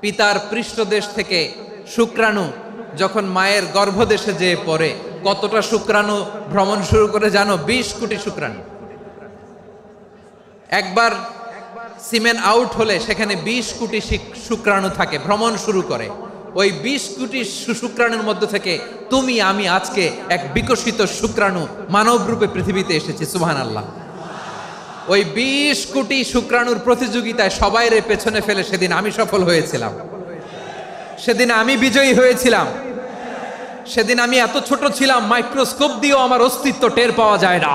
পিতার পৃষ্ঠদেশ থেকে শুক্রাণু যখন মায়ের গর্ভদেশে যেয়ে পড়ে, কতটা শুক্রাণু ভ্রমণ শুরু করে জানো? 20 কোটি শুক্রাণু। একবার সিমেন আউট হলে সেখানে 20 কোটি শুক্রাণু থাকে, ভ্রমণ শুরু করে। ওই 20 কোটি শুক্রাণুর মধ্যে থেকে তুমি আমি আজকে এক বিকশিত শুক্রাণু মানব রূপে পৃথিবীতে এসেছি। সুবহানাল্লাহ। ওই 20 কোটি শুক্রাণুর প্রতিযোগিতায় সবাইরে পেছনে ফেলে সেদিন আমি সফল হয়েছিলাম, সেদিন আমি বিজয়ী হয়েছিলাম। সেদিন আমি এত ছোট ছিলাম, মাইক্রোস্কোপ দিয়েও আমার অস্তিত্ব টের পাওয়া যায় না।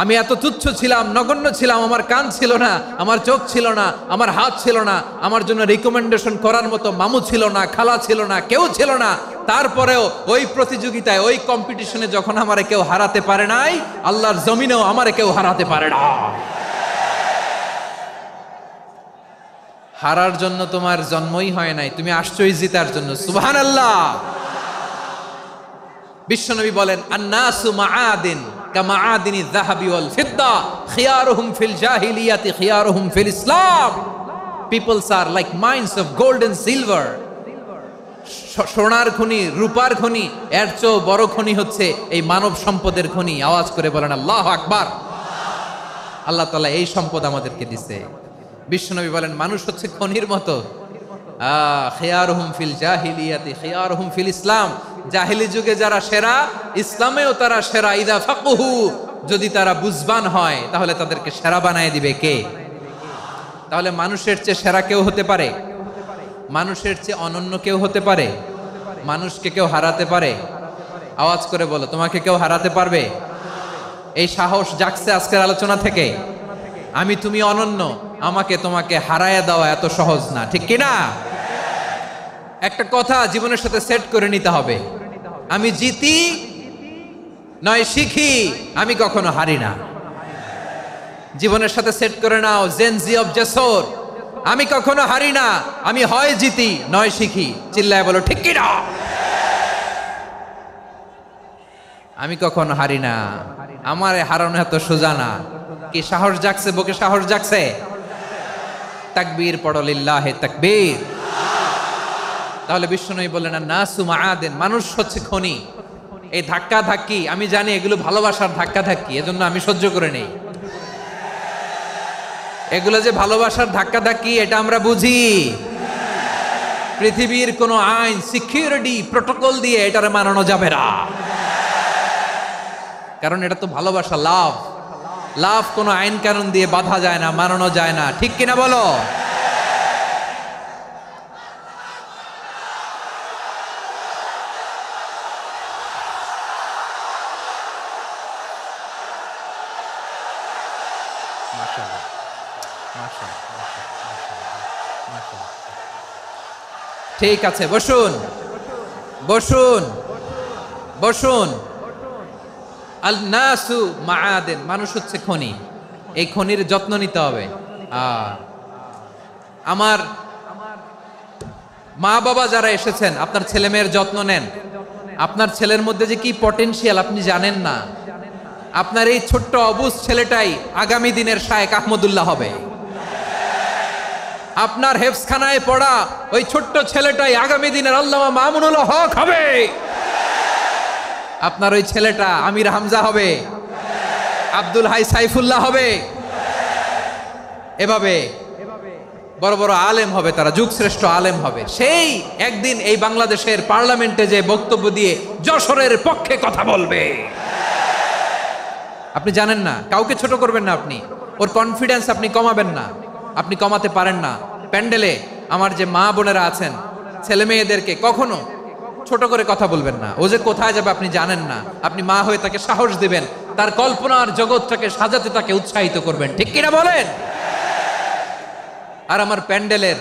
আমি এত তুচ্ছ ছিলাম, নগণ্য ছিলাম। আমার কান ছিল না, আমার চোখ ছিল না, আমার হাত ছিল না, আমার জন্য রিকমেন্ডেশন করার মতো মামু ছিল না, খালা ছিল না, কেউ ছিল না। তারপরেও ওই প্রতিযোগিতায়, ওই কম্পিটিশনে যখন আমারে কেউ হারাতে পারে নাই, আল্লাহর জমিনেও আমারে কেউ হারাতে পারে না। হারার জন্য তোমার জন্মই হয় নাই, তুমি আসছই জিতার জন্য। সুবহানাল্লাহ। বিশ্বনবী বলেন, আন্নাসু মাআদিন কামাআদিনি যাহাবি ওয়াল ফিদ্দা খিয়ারুহুম ফিল জাহিলিয়াতি খিয়ারুহুম ফিল ইসলাম। Peoples are like mines of gold and silver. সোনার খনি, রূপার খনি, এর চেয়েও বড় খনি হচ্ছে এই মানব সম্পদের খনি। আওয়াজ করে বলেন আল্লাহু আকবার। আল্লাহ তাআলা এই সম্পদ আমাদেরকে দিয়েছে। বিশ্বনবী বলেন, মানুষ হচ্ছে খনির মতো। খিয়ারুহুম ফিল জাহিলিয়াতি খিয়ারুহুম ফিল ইসলাম। জাহিলি যুগে যারা সেরা, ইসলামেও তারা সেরা। ইদা ফাকুহু, যদি তারা বুঝবান হয় তাহলে তাদেরকে সেরা বানায় দিবে কে? তাহলে মানুষের চেয়ে সেরা কেউ হতে পারে? মানুষের চেয়ে অনন্য কেউ হতে পারে? মানুষকে কেউ হারাতে পারে? আওয়াজ করে বলো, তোমাকে কেউ হারাতে পারবে? এই সাহস জাগছে আজকের আলোচনা থেকে। আমি তুমি অনন্য, আমাকে তোমাকে হারায়া দেওয়া এত সহজ না, ঠিক কিনা? একটা কথা জীবনের সাথে সেট করে নিতে হবে, আমি জিতি নয় শিখি, আমি কখনো হারি না। জীবনের সাথে সেট করে নাও, জেনজি অফ জেসর, আমি কখনো হারি না, আমি হয় জিতি নয় শিখি। চিল্লায় বলো ঠিক কিনা? আমি কখনো হারি না, আমার হারানো এত সোজা না। কি সাহস জাগছে? বুকে সাহস জাগছে? তাকবীর পড়ো, লিল্লাহে তাকবীর। তাহলে বিশ্বনবী বললেন, নাসু মাআদিন, মানুষ হচ্ছে খনি। এই ধাক্কা ধাক্কি, আমি জানি এগুলো ভালোবাসার ধাক্কা ধাক্কি, এজন্য আমি সহ্য করে নেই। এগুলো যে ভালোবাসার ধাক্কা ধাক্কি, এটা আমরা বুঝি। পৃথিবীর কোন আইন, সিকিউরিটি প্রটোকল দিয়ে এটারে মানানো যাবে না, কারণ এটা তো ভালোবাসা, লাভ। লাভ কোনো আইন কানুন দিয়ে বাধা যায় না, মানানো যায় না, ঠিক কিনা বলো? ঠিক আছে, বসুন বসুন বসুন। আল নাসু মাআদিন, মানুষ হচ্ছে খনি। এই খনির যত্ন নিতে হবে। আমার মা বাবা যারা এসেছেন, আপনার ছেলে মেয়ের যত্ন নেন। আপনার ছেলের মধ্যে যে কি পটেনশিয়াল আপনি জানেন না। আপনার এই ছোট্ট অবুজ ছেলেটাই আগামী দিনের শায়েখ আহমদুল্লাহ হবে। আপনার হেফজখানায় পড়া ওই ছোট্ট ছেলেটাই আগামী দিনের আল্লামা মামুনুল হক হবে। আপনার ওই ছেলেটা আমির হামজা হবে, আব্দুল হাই সাইফুল্লাহ হবে। এভাবে বড় বড় আলেম হবে, তারা যুগশ্রেষ্ঠ আলেম হবে। সেই একদিন এই বাংলাদেশের পার্লামেন্টে যে বক্তব্য দিয়ে যশোরের পক্ষে কথা বলবে। আপনি জানেন না, কাউকে ছোট করবেন না আপনি, ওর কনফিডেন্স আপনি কমাবেন না, আপনি কমাতে পারেন না। প্যান্ডেলে আমার যে মা বোনেরা আছেন, ছেলে মেয়েদেরকে কখনো ছোট করে কথা বলবেন না। ও যে কোথায় যাবে আপনি জানেন না, আপনি মা হয়ে তাকে সাহস দিবেন, তার কল্পনার জগৎটাকে সাজাতে তাকে উৎসাহিত করবেন, ঠিক কিনা বলেন? আর আমার প্যান্ডেলের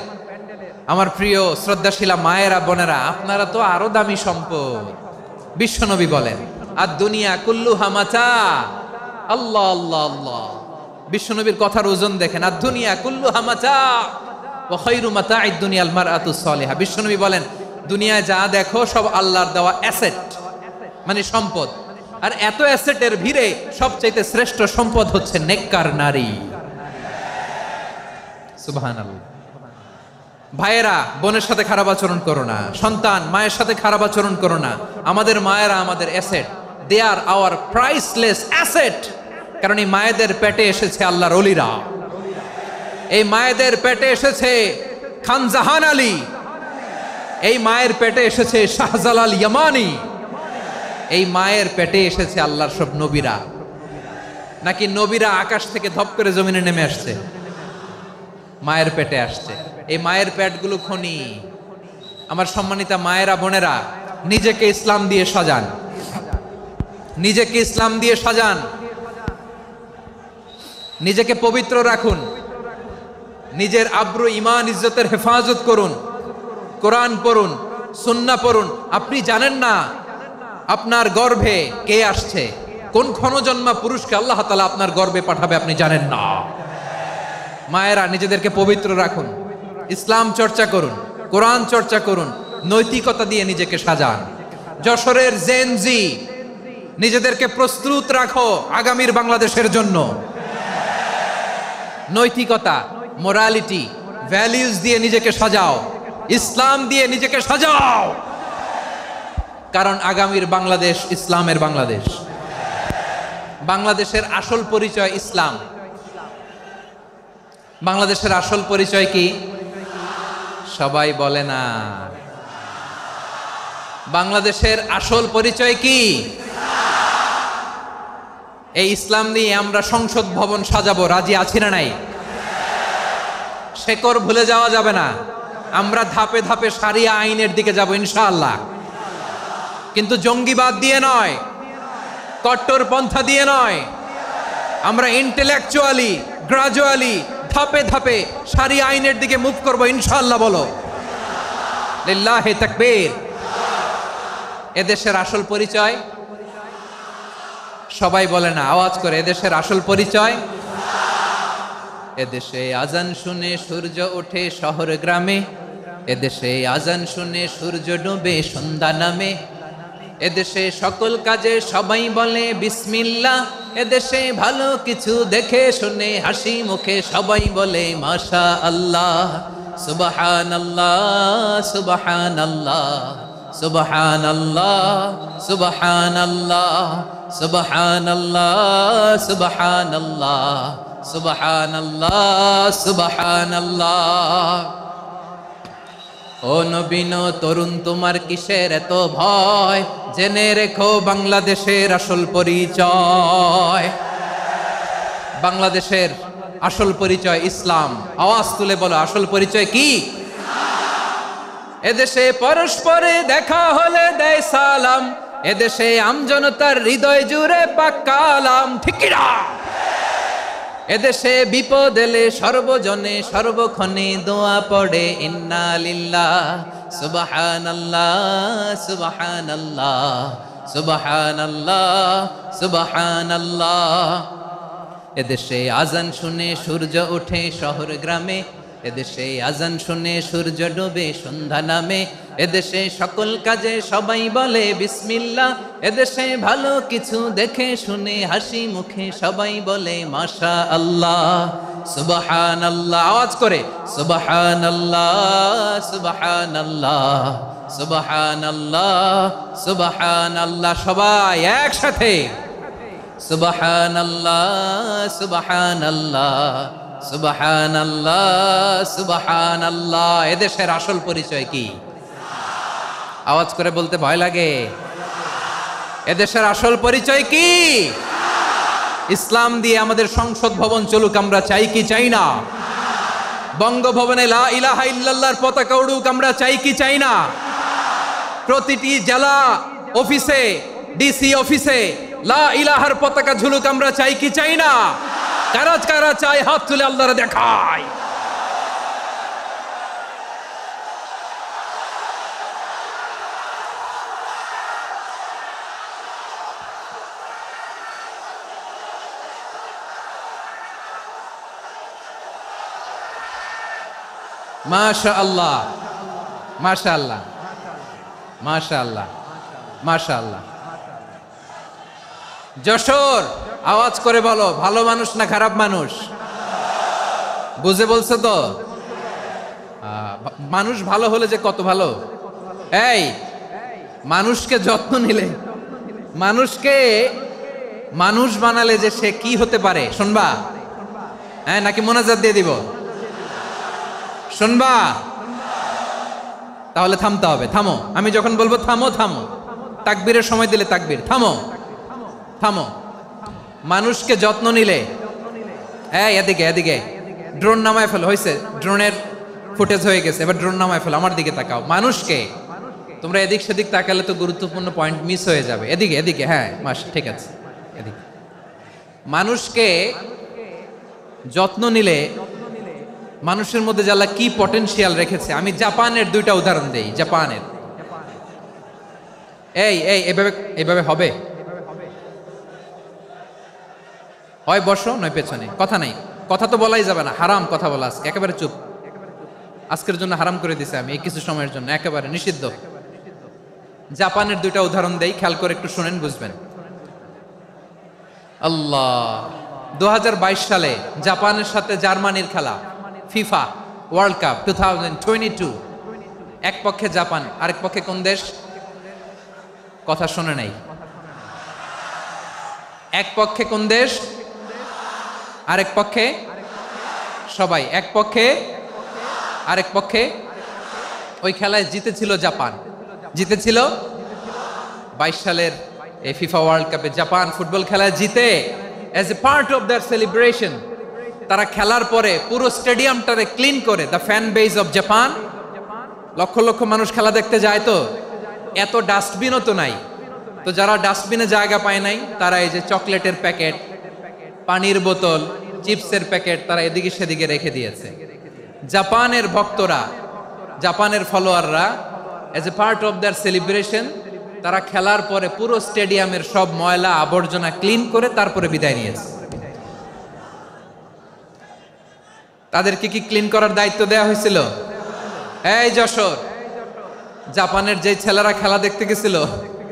আমার প্রিয় শ্রদ্ধাশীলা মায়েরা বোনেরা, আপনারা তো আরো দামি সম্পদ। বিশ্বনবী বলেন, আর দুনিয়া কুল্লুহা মাতা। আল্লাহ আল্লাহ আল্লাহ, বিশ্বনবীর কথার ওজন দেখেন। আর দুনিয়া কুল্লুহা মাতা ওয়া খায়রু মাতা'আদ দুনিয়াল মারআতুস সালিহা। বিশ্বনবী বলেন, দুনিয়ায় যা দেখো সব আল্লাহর দেওয়া অ্যাসেট, মানে সম্পদ। আর এত অ্যাসেটের ভিড়ে সবচেয়ে শ্রেষ্ঠ সম্পদ হচ্ছে নেককার নারী। সুবহানাল্লাহ। ভাইয়েরা বোনের সাথে খারাপ আচরণ করো না, সন্তান মায়ের সাথে খারাপ আচরণ করো না। আমাদের মায়েরা আমাদের asset, they are our priceless asset. কারণ এই মায়েদের পেটে এসেছে আল্লাহর ওলিরা, এই মায়েদের পেটে এসেছে খান জাহান আলী, এই মায়ের পেটে এসেছে শাহজালাল ইয়ামানি, এই মায়ের পেটে এসেছে আল্লাহর সব নবীরা। নাকি নবীরা আকাশ থেকে ধপ করে জমিনে নেমে আসছে? মায়ের পেটে আসছে। এই মায়ের পেটগুলো খনি। আমার সম্মানিতা মায়েরা বোনেরা, নিজেকে ইসলাম দিয়ে সাজান, নিজেকে ইসলাম দিয়ে সাজান, নিজেকে পবিত্র রাখুন, নিজের আব্রু ইমান ইজ্জতের হেফাজত করুন, কোরআন পড়ুন, সুন্নাহ পড়ুন। আপনি জানেন না আপনার গর্ভে কে আসছে, কোন ক্ষণজন্মা পুরুষকে আল্লাহ তাআলা আপনার গর্ভে পাঠাবে আপনি জানেন না। মায়েরা নিজেদেরকে পবিত্র রাখুন, ইসলাম চর্চা করুন, কোরআন চর্চা করুন, নৈতিকতা দিয়ে নিজেকে সাজান। যশোরের জেনজি, নিজেদেরকে প্রস্তুত রাখো আগামীর বাংলাদেশের জন্য। নৈতিকতা, মোরালিটি, ভ্যালিউজ দিয়ে নিজেকে সাজাও, ইসলাম দিয়ে নিজেকে সাজাও। কারণ আগামীর বাংলাদেশ ইসলামের বাংলাদেশ। বাংলাদেশের আসল পরিচয় ইসলাম। বাংলাদেশের আসল পরিচয় কি? সবাই বলে না। বাংলাদেশের আসল পরিচয় কি? এই ইসলাম নিয়ে আমরা সংসদ ভবন সাজাবো, রাজি আছি না নাই? শেকড় ভুলে যাওয়া যাবে না। আমরা ধাপে ধাপে শারিয়া আইনের দিকে যাব ইনশাআল্লাহ, কিন্তু জঙ্গিবাদ দিয়ে নয়, কট্টরপন্থা দিয়ে নয়। আমরা ইন্টেলেকচুয়ালি, গ্রাজুয়ালি, ধাপে ধাপে শারিয়া আইনের দিকে মুভ করব ইনশাআল্লাহ। বলো লিল্লাহি তাকবীর। এদেশের আসল পরিচয় সবাই বলে না, আওয়াজ করে, এদেশের আসল পরিচয়। এদেশে আজান শুনে সূর্য ওঠে শহর গ্রামে, এদেশে আজান শুনে সূর্য ডুবে সন্ধ্যা নামে, এদেশে সকল কাজে সবাই বলে বিসমিল্লাহ, এদেশে ভালো কিছু দেখে শুনে হাসি মুখে সবাই বলে মাশা আল্লাহ, সুবহানাল্লাহ সুবহানাল্লাহ সুবহানাল্লাহ সুবহানাল্লাহ সুবহানাল্লাহ সুবহানাল্লাহ সুবহানাল্লাহ সুবহানাল্লাহ। ও নবীন তরুণ, তোমার কিসের এত ভয়? জেনে রেখো বাংলাদেশের আসল পরিচয়। বাংলাদেশের আসল পরিচয় ইসলাম। আওয়াজ তুলে বলো, আসল পরিচয় কি? এদেশে পরস্পরে দেখা হলে দেয় সালাম, এদেশে আমজনতার হৃদয় জুড়ে পাক্কা আলাম। ঠিক কি না? এদেশে বিপদ এলে সর্বজনে সর্বক্ষণে দোয়া পড়ে ইন্না লিল্লাহ সুবহানাল্লাহ সুবহানাল্লাহ সুবহানাল্লাহ সুবহানাল্লাহ। এদেশে আজান শুনে সূর্য ওঠে শহর গ্রামে, এদেশে আজান শুনে সূর্য ডুবে সন্ধ্যা নামে, এদেশে সকল কাজে সবাই বলে বিসমিল্লাহ, এদেশে ভালো কিছু দেখে শুনে হাসি মুখে সবাই বলে মাশা আল্লাহ সুবহানাল্লাহ। আওয়াজ করে সুবহানাল্লাহ সুবহানাল্লাহ সুবহানাল্লাহ সুবহানাল্লাহ। সবাই একসাথে সুবহানাল্লাহ সুবহানাল্লাহ সুবহানাল্লাহ সুবহানাল্লাহ। এদেশের আসল পরিচয় কি? আওয়াজ করে বলতে ভয় লাগে। এদেশের আসল পরিচয় কি? ইসলাম দিয়ে আমাদের সংসদ ভবন চলুক, আমরা চাই কি চাই না? বঙ্গভবনে লা ইলাহা ইল্লাল্লাহর পতাকা উড়ুক, আমরা চাই কি চাই না? প্রতিটি জেলা অফিসে, ডিসি অফিসে লা ইলাহার পতাকা ঝুলুক, আমরা চাই কি চাই না? কারা কারা চাই হাত তুলে আল্লাহরে দেখায়। মাশাআল্লাহ মাশাআল্লাহ মাশাআল্লাহ মাশাআল্লাহ। যশোর, আওয়াজ করে বলো, ভালো মানুষ না খারাপ মানুষ? বুঝে বলছো তো? মানুষ ভালো হলে যে কত ভালো। এই মানুষকে যত্ন নিলে, মানুষকে মানুষ বানালে যে সে কি হতে পারে শুনবা? হ্যাঁ, নাকি মোনাজাত দিয়ে দিব? শুনবা? তাহলে থামতে হবে। থামো, আমি যখন বলবো থামো থামো, তাকবীরের সময় দিলে তাকবীর, থামো থামো। মানুষকে যত্ন নিলে, এই এদিকে এদিকে, ড্রোন নামায় ফেলো। হয়েছে, ড্রোনের ফুটেজ হয়ে গেছে, এবার ড্রোন নামায় ফেলো। আমার দিকে তাকাও। মানুষকে, তোমরা এদিক সেদিক তাকালে তো গুরুত্বপূর্ণ পয়েন্ট মিস হয়ে যাবে। এদিকে এদিকে, হ্যাঁ মাস ঠিক আছে, এদিকে। মানুষকে যত্ন নিলে মানুষের মধ্যে যে আল্লাহ কি পটেনশিয়াল রেখেছে। আমি জাপানের দুইটা উদাহরণ দেই। জাপানের, এই এই এভাবে এভাবে হবে, হয় বসো নয় পেছনে, কথা নাই, কথা তো বলাই যাবে না, হারাম কথা বলা। আজকে একেবারে চুপ, আজকের জন্য হারাম করে দিছে আমি, এই কিছু সময়ের জন্য একেবারে নিষিদ্ধ। জাপানের দুইটা উদাহরণ দেই, খেয়াল করে একটু শুনেন, বুঝবেন। আল্লাহ, 2022 সালে জাপানের সাথে জার্মানির খেলা, ফিফা ওয়ার্ল্ড কাপ 2022। এক পক্ষে জাপান, আরেক পক্ষে কোন দেশ? কথা শুনে নাই। এক পক্ষে কোন দেশ, আরেক পক্ষে সবাই। এক পক্ষে, আরেক পক্ষে। ওই খেলায় জিতেছিল জাপান, জিতেছিল 22 সালের এই ফিফা ওয়ার্ল্ড কাপে। জাপান ফুটবল খেলায় জিতে, as a part of their celebration তারা খেলার পরে পুরো স্টেডিয়ামটারে ক্লিন করে। The fan base of Japan, lakh lakh মানুষ খেলা দেখতে যায়, তো এত ডাস্টবিনও তো নাই। তো যারা ডাস্টবিনে জায়গা পায় নাই, তারা এই যে চকলেটের প্যাকেট, পানির বোতল, চিপসের প্যাকেট তারা এদিকে সেদিকে রেখে দিয়েছে। জাপানের ভক্তরা, জাপানের ফলোয়াররা, as a part of their celebration তারা খেলার পরে পুরো স্টেডিয়ামের সব ময়লা আবর্জনা ক্লিন করে তারপরে বিদায় নিয়েছে। তাদেরকে কি ক্লিন করার দায়িত্ব দেওয়া হয়েছিল? এই যশোর, জাপানের যে ছেলেরা খেলা দেখতে গেছিল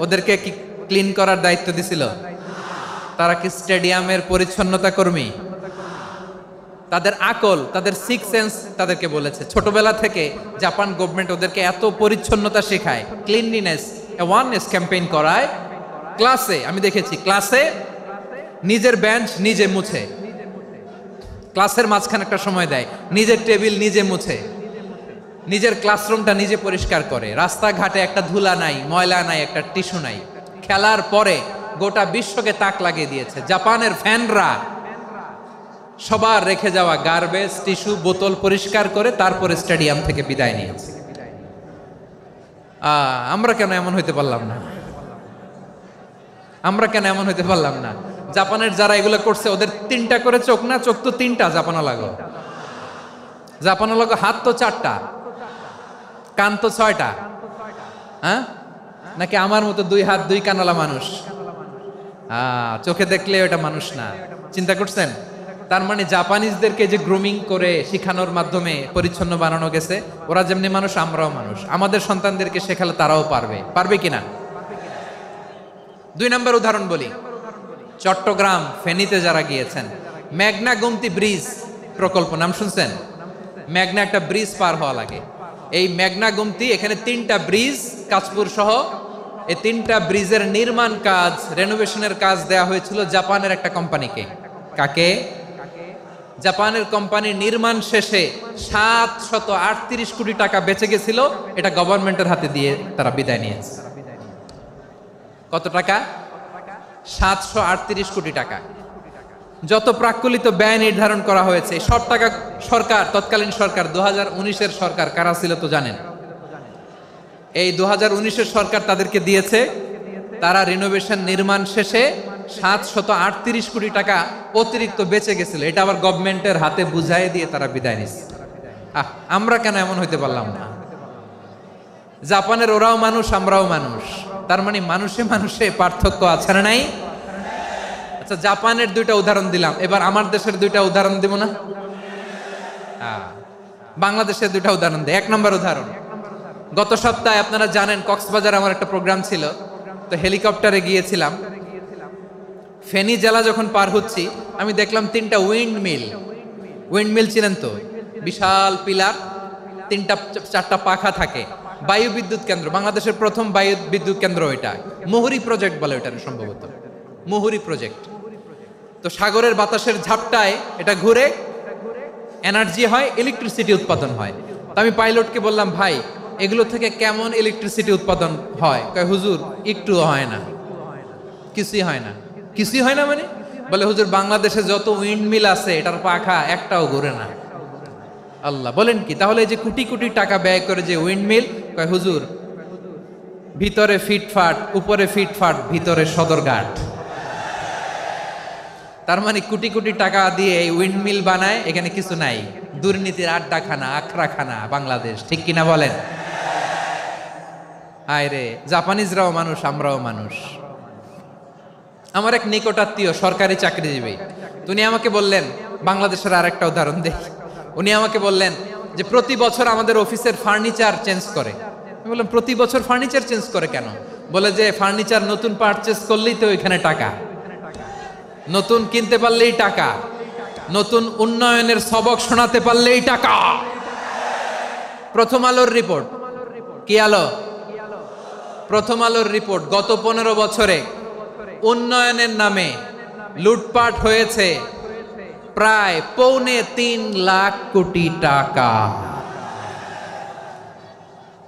ওদেরকে কি ক্লিন করার দায়িত্ব দিছিল? তারা কি স্টেডিয়ামের পরিচ্ছন্নতা কর্মী? তাদের আকল, তাদের সিক্স সেন্স তাদেরকে বলেছে। ছোটবেলা থেকে জাপান গভর্নমেন্ট ওদেরকে এত পরিচ্ছন্নতা শেখায়, ক্লিনলিনেস অ্যাওয়ারনেস ক্যাম্পেইন করায়। ক্লাসে আমি দেখেছি, ক্লাসে নিজের বেঞ্চ নিজে মুছে, ক্লাসের মাঝখানে একটা সময় দেয়, নিজের টেবিল নিজে মুছে, নিজের ক্লাসরুমটা নিজে পরিষ্কার করে। রাস্তাঘাটে একটা ধুলা নাই, ময়লা নাই, একটা টিস্যু নাই। খেলার পরে গোটা বিশ্বকে তাক লাগিয়ে দিয়েছে। জাপানের ফ্যানরা সবার রেখে যাওয়া গার্বেজ, টিস্যু, বোতল পরিষ্কার করে তারপরে স্টেডিয়াম থেকে বিদায় নিয়েছে। আমরা কেন এমন হইতে পারলাম না? আমরা কেন এমন হইতে পারলাম না? জাপানের যারা এগুলো করছে ওদের 3টা করে চোখ না? চোখ তো 3টা জাপানা লাগো, জাপানা লাগো। হাত তো 4টা, কান তো 6টা। হ্যাঁ, নাকি আমার মতো 2 হাত 2 কানওয়ালা মানুষ? চোখে দেখলে ওটা মানুষ না। চিন্তা করছেন? তার মানে জাপানিজদেরকে যে গ্রুমিং করে শিখানোর মাধ্যমে পরিচ্ছন্ন বানানো গেছে। ওরা যেমনি মানুষ, আমরাও মানুষ। আমাদের সন্তানদেরকে শেখালে তারাও পারবে, পারবে কিনা? 2 নম্বর উদাহরণ বলি। চট্টগ্রাম ফেনীতে যারা গিয়েছেন, মেঘনা গোমতী ব্রিজ প্রকল্প নাম শুনছেন? মেঘনা একটা ব্রিজ পার হওয়া লাগে। এই মেঘনা গোমতী, এখানে 3টা ব্রিজ কাঁচপুর সহ, এই 3টা ব্রিজের নির্মাণ কাজ, রেনোভেশনের কাজ দেয়া হয়েছিল জাপানের একটা কোম্পানিকে। কাকে? জাপানের কোম্পানির নির্মাণ শেষে 738 কোটি টাকা বেঁচে গেছিল। এটা গভর্নমেন্টের হাতে দিয়ে তারা বিদায় নিয়েছে। কত টাকা? 738 কোটি টাকা। যত প্রাক্কলিত ব্যয় নির্ধারণ করা হয়েছে সব টাকা সরকার, তৎকালীন সরকার 2019-এর সরকার, কারা ছিল তো জানেন? এই 2019-এর সরকার তাদেরকে দিয়েছে। তারা রিনোভেশন নির্মাণ শেষে 738 কোটি টাকা অতিরিক্ত বেঁচে গেছিল। এটা আবার গভর্নমেন্টের হাতে বুঝাই দিয়ে তারা বিদায় নিচ্ছে। আমরা কেন এমন হইতে পারলাম না? জাপানের ওরাও মানুষ, আমরাও মানুষ। তার মানে মানুষে মানুষে পার্থক্য আছে না নাই? আচ্ছা, জাপানের 2টা উদাহরণ দিলাম, এবার আমার দেশের 2টা উদাহরণ দিব না? বাংলাদেশের 2টা উদাহরণ দেয়। 1 নম্বর উদাহরণ, গত সপ্তাহে আপনারা জানেন কক্সবাজার আমার একটা প্রোগ্রাম ছিল, তো হেলিকপ্টারে গিয়েছিলাম। ফেনী জেলা যখন পার হচ্ছি আমি দেখলাম 3টা উইন্ড মিল চিনেন তো? বিশাল পিলার, তিনটা চারটা পাখা থাকে। বায়ু বিদ্যুৎ কেন্দ্র, বাংলাদেশের প্রথম বায়ু বিদ্যুৎ কেন্দ্র এটা, মুহুরী প্রজেক্ট বলে ওটা সম্ভবত, মুহুরী প্রজেক্ট। তো সাগরের বাতাসের ঝাপটায় এটা ঘুরে এনার্জি হয়, ইলেকট্রিসিটি উৎপাদন হয়। তো আমি পাইলটকে বললাম, ভাই এগুলো থেকে কেমন ইলেকট্রিসিটি উৎপাদন হয়? কয় হুজুর একটুও হয় না, কিছুই হয় না। কিছুই হয় না মানে? বলে হুজুর বাংলাদেশে যত উইন্ড মিল আছে এটার পাখা একটাও ঘুরে না। আল্লাহ, বলেন কি? তাহলে এই যে কোটি কোটি টাকা ব্যয় করে যে উইন্ড মিল, কয় হুজুর ভিতরে ফিটফাট, উপরে ফিটফাট, ভিতরে সদরঘাট। তার মানে কোটি কোটি টাকা দিয়ে এই উইন্ড মিল বানায়, এখানে কিছু নাই। দুর্নীতির আড্ডাখানা, আখড়াখানা বাংলাদেশ, ঠিক কিনা বলেন? আয় রে, জাপানিজরাও মানুষ, আমরাও মানুষ। আমার এক নিকটাত্মীয় সরকারি চাকরিজীবী, উনি আমাকে বললেন, বাংলাদেশের আর একটা উদাহরণ দেখ। উনি আমাকে বললেন যে প্রতি বছর আমাদের অফিসের ফার্নিচার চেঞ্জ করে। আমি বললাম প্রতি বছর ফার্নিচার চেঞ্জ করে কেন? বলে যে ফার্নিচার নতুন পারচেজ করলেই তো ওইখানে টাকা, নতুন কিনতে পারলেই টাকা, নতুন উন্নয়নের সবক শোনাতে পারলেই টাকা। প্রথম আলোর রিপোর্ট, কি আলো? প্রথম আলোর রিপোর্ট, গত 15 বছরে উন্নয়নের নামে লুটপাট হয়েছে প্রায় 3.25 লাখ কোটি টাকা।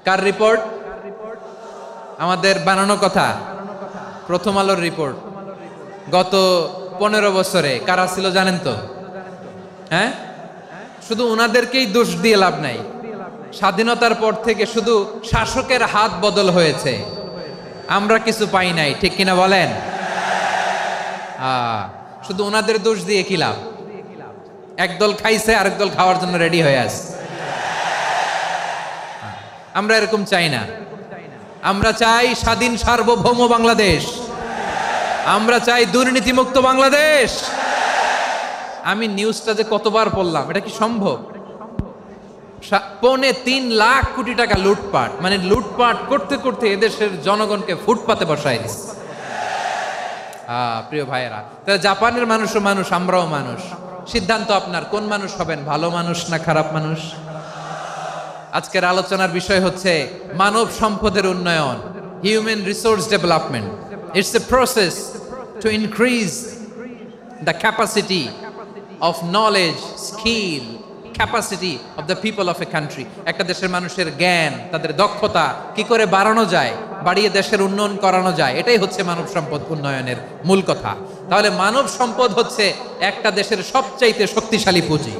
কার রিপোর্ট? আমাদের বানানো কথা। প্রথম আলোর রিপোর্ট। গত 15 বছরে কারা ছিল জানেন তো? হ্যাঁ, শুধু ওনাদেরকেই দোষ দিয়ে লাভ নাই। স্বাধীনতার পর থেকে শুধু শাসকের হাত বদল হয়েছে, আমরা কিছু পাই নাই, ঠিক কিনা বলেন? শুধু ওনাদের দোষ দিয়ে কি লাভ? একদল খাইছে, আরেক দল খাওয়ার জন্য রেডি হয়ে আছে। আমরা এরকম চাই না। আমরা চাই স্বাধীন সার্বভৌম বাংলাদেশ। আমরা চাই দুর্নীতিমুক্ত বাংলাদেশ। আমি নিউজটা যে কতবার পড়লাম, এটা কি সম্ভব? 3.25 লাখ কোটি টাকা লুটপাট, মানে লুটপাট করতে করতে এদেশের জনগণকে ফুটপাতে বসায় দিচ্ছে। প্রিয় ভাইয়েরা, তাহলে জাপানের মানুষও মানুষ, আমরাও মানুষ। সিদ্ধান্ত আপনার, কোন মানুষ হবেন, ভালো মানুষ না খারাপ মানুষ? আজকের আলোচনার বিষয় হচ্ছে মানব সম্পদের উন্নয়ন, human resource development. It's a process to increase the capacity of knowledge, skill, capacity of the people of a country. একটা দেশের মানুষের জ্ঞান, তাদের দক্ষতা কি করে বাড়ানো যায়, বাড়িয়ে দেশের উন্নয়ন করানো যায়, এটাই হচ্ছে মানব সম্পদ উন্নয়নের মূল কথা। তাহলে মানব সম্পদ হচ্ছে একটা দেশের সবচাইতে শক্তিশালী পুঁজি।